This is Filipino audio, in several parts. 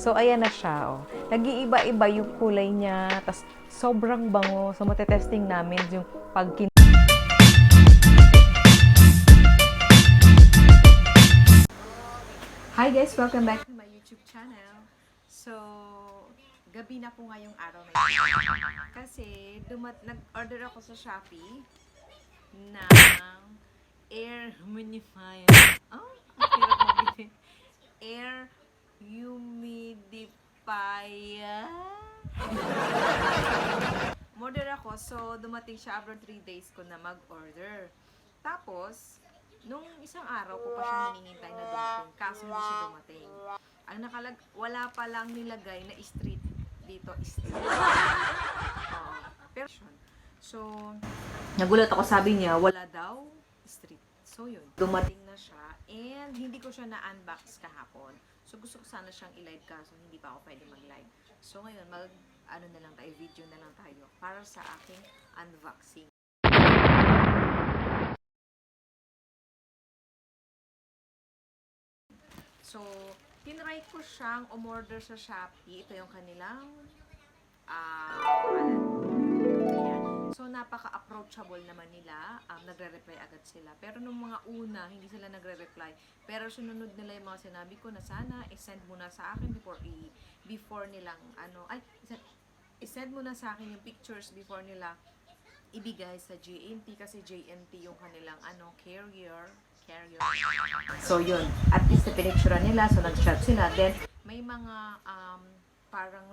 So, ayan na siya. Oh. Nag-iiba-iba yung kulay niya. Tapos, sobrang bango. So, matetesting namin yung pagkin... Hi guys! Welcome back to my YouTube channel. So, gabi na po ngayong araw na ito. Kasi, nag-order ako sa Shopee ng air humidifier. Oh, ang hirap mabili. Air humidifier. Order ako, so dumating siya after 3 days ko na mag-order. Tapos, nung isang araw ko pa siya hinihintay na dumating, kaso hindi siya dumating. Ang wala pa lang nilagay na street dito, street. Pero, so, nagulat ako, sabi niya, wala daw street. So, yun. Dumating na siya, and hindi ko siya na-unbox kahapon. So, gusto ko sana siyang i-live kaso hindi pa ako pwede mag-live. So, ngayon, ano na lang tayo, video na lang tayo para sa aking unboxing. So, tinry ko siyang umorder sa Shopee. Ito yung kanilang So, napaka-approachable naman nila. Nagre-reply agad sila. Pero nung mga una, hindi sila nagre-reply. Pero sununod nila yung mga sinabi ko na sana i-send muna sa akin before nilang i-send muna sa akin yung pictures before nila ibigay sa JNT kasi JNT yung kanilang carrier. So yun, at least na pinicture nila, so nag-chat sila. Then may mga parang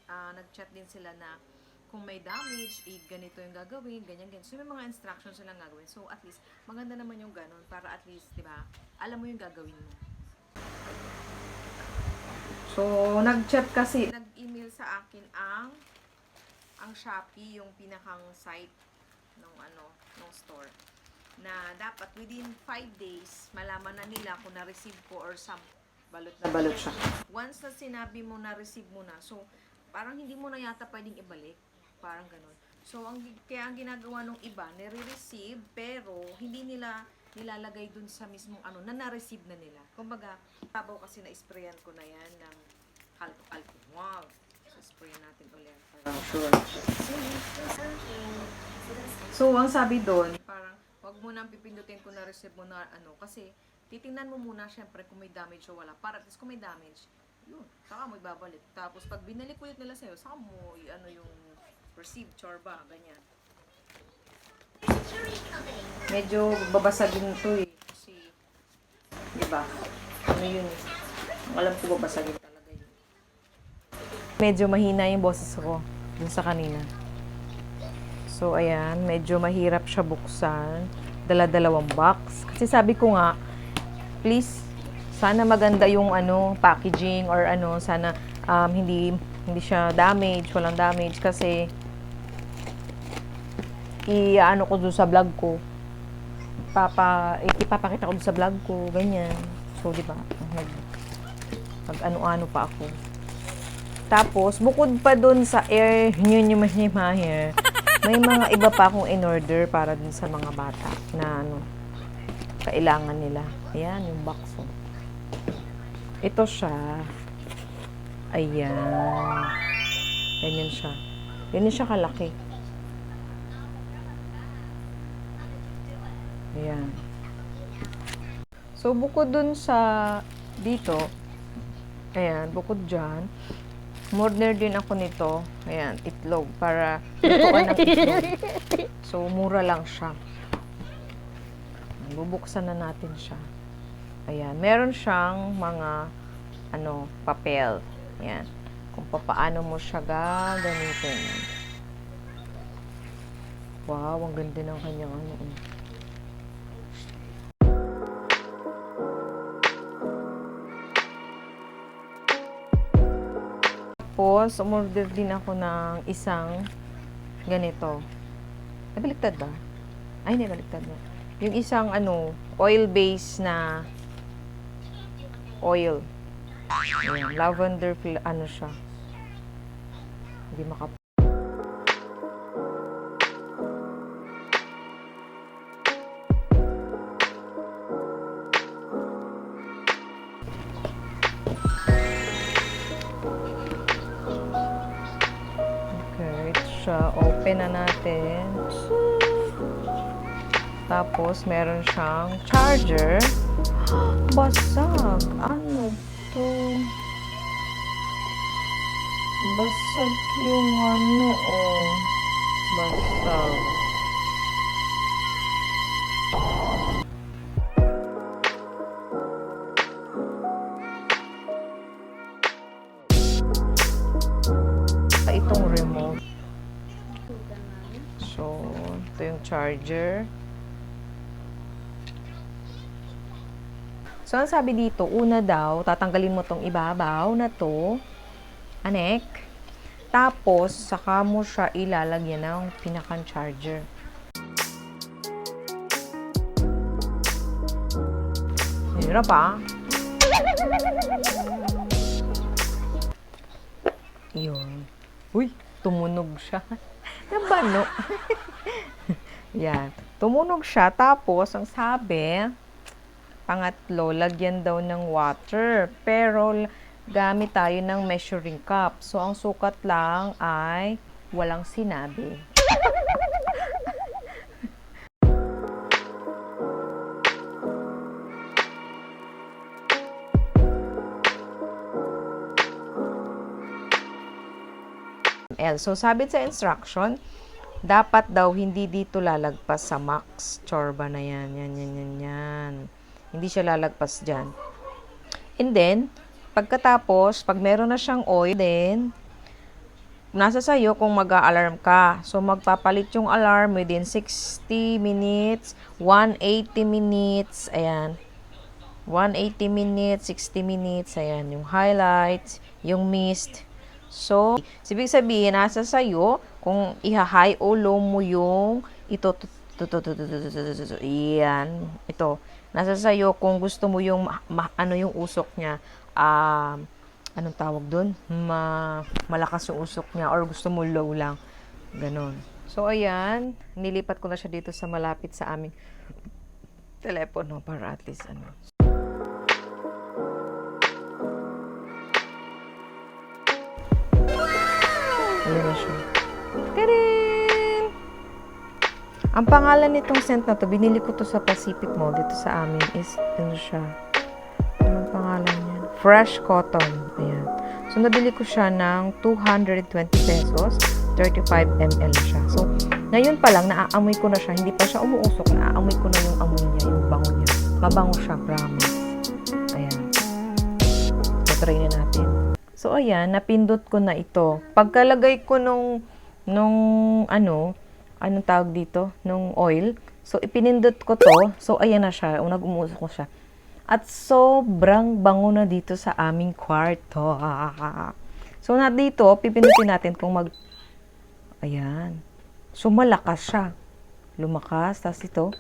nag-chat din sila na kung may damage, ganito yung gagawin, ganyan. So may mga instructions silang gagawin. So at least maganda naman yung ganun para at least, 'di ba? Alam mo yung gagawin mo. So nag-chat kasi, nag-email sa akin ang Shopee, yung pinakang site ng store, na dapat within 5 days malaman na nila kung na-receive ko or balot na balot siya. Once na sinabi mo na-receive mo na, so parang hindi mo na yata pwedeng ibalik, parang ganun. So kaya ang ginagawa ng iba, nire-receive pero hindi nila nilalagay dun sa mismong na-receive na nila. Kumbaga, tabaw kasi na-sprayan ko na yan ng alcohol. Wow! So sprayan natin ulit. Sure. So, ang sabi doon, parang wag mo nang pipindutin kung na-receive mo na kasi titingnan mo muna syempre kung may damage o wala. Para at least kung may damage, yun, saka mo ibabalik. Tapos pag binalik ulit nila sa'yo, saka mo yung receive, chorba, ganyan. Medyo babasagin to kasi, diba? Yun alam ko babasagin talaga yun. Medyo mahina yung boses ko dun sa kanina. So, ayan, medyo mahirap siya buksan. Dala-dalawang box. Kasi sabi ko nga, please, sana maganda yung packaging or sana hindi siya walang damage kasi ko doon sa vlog ko. Ipapakita ko doon sa vlog ko, ganyan. So, di ba? Mag-ano pa ako. Tapos, bukod pa doon sa air humidifier, may mga iba pa akong in-order para dun sa mga bata na kailangan nila. Ayan, yung box. Ito siya. Ayan. Ganyan siya. Ganyan siya kalaki. Ayan. So, bukod dun sa dito, ayan, bukod dyan, order din ako nito. Ayan, itlog. Para lutuan ng itlog. So, mura lang siya. Bubuksan na natin siya. Ayan. Meron siyang mga papel. Ayan. Kung paano mo siya gagamitin. Wow, ang ganda ng kanyang Tapos, umorder din ako ng isang ganito. Baliktad ba? Ay, hindi, baliktad na. Yung isang, oil-based na oil. Ayan, lavender, siya. Hindi siya. Open na natin. Tapos, meron siyang charger. Basag. Ano to? Basag yung ano, oh. Basag. Itong remote. So, ito yung charger. So, ang sabi dito, una daw, tatanggalin mo tong ibabaw na to, anek. Tapos, saka mo siya ilalagyan ng pinakang charger. Hirap ah. Yun. Uy, tumunog siya. Nabano. Yan. Tumunog siya. Tapos, ang sabi, pangatlo, lagyan daw ng water. Pero, gamit tayo ng measuring cup. So, ang sukat lang ay walang sinabi. So, sabi sa instruction, dapat daw hindi dito lalagpas sa max. Chorba na yan. Yan. Hindi siya lalagpas dyan. And then, pagkatapos, pag meron na siyang oil, then, nasa sayo kung mag-a-alarm ka. So, magpapalit yung alarm within 60 minutes, 180 minutes, ayan. 180 minutes, 60 minutes, ayan. Yung highlights, yung mist. So, ibig sabihin, nasa sayo kung iha-high o low mo yung ito. Yan. Ito. Nasa sayo kung gusto mo yung ano yung usok niya. Anong tawag dun? Malakas yung usok niya or gusto mo low lang. Ganon. So, ayan. Nilipat ko na siya dito sa malapit sa aming telepono para at least ano. Ayan na siya. Tadaan! Ang pangalan nitong scent na to, binili ko to sa Pacific Mall dito sa amin is, ano siya? Anong pangalan niya? Fresh Cotton. Ayan. So, nabili ko siya ng 220 pesos. 35 ml siya. So, ngayon pa lang, naaamoy ko na siya. Hindi pa siya umuusok. Naaamoy ko na yung amoy niya, yung bango niya. Mabango siya, promise. Ayan. So, try na natin. So, ayan, napindot ko na ito. Pagkalagay ko nung anong tawag dito? Nung oil. So, ipinindot ko to. So, ayan na siya. Nag-umusok ko siya. At sobrang bango na dito sa aming kwarto. So, na dito, pipindutin natin kung ayan. So, malakas siya. Lumakas. Tapos ito.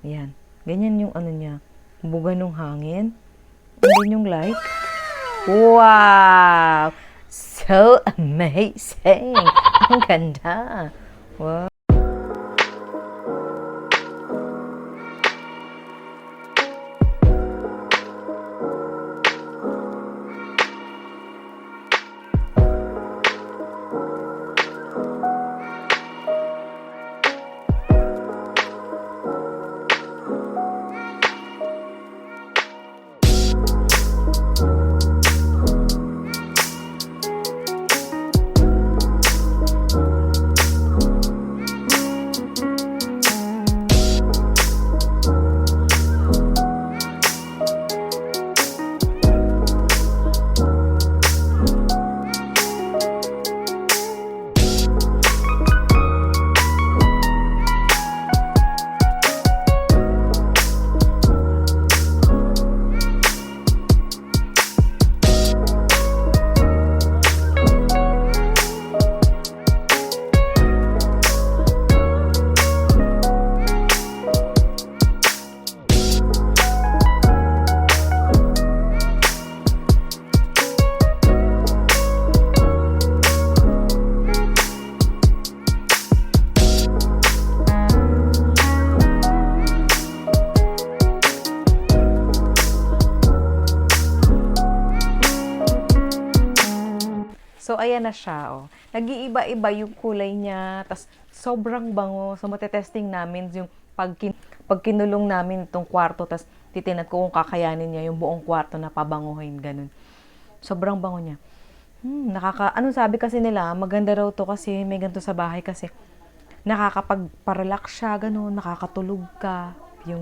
Ayan. Ganyan yung ano niya. Buga ng hangin. And then yung light. Wow! So amazing! Ang ganda! Wow! So, ayan na siya, oh. Nag-iiba-iba yung kulay niya, tas sobrang bango. So, matetesting namin yung pag kinulong namin itong kwarto, tas titinag ko kung kakayanin niya yung buong kwarto na pabanguhin, ganun. Sobrang bango niya. Ano sabi kasi nila, maganda raw to kasi may ganito sa bahay kasi nakakapag-relax siya, ganun, nakakatulog ka. Yung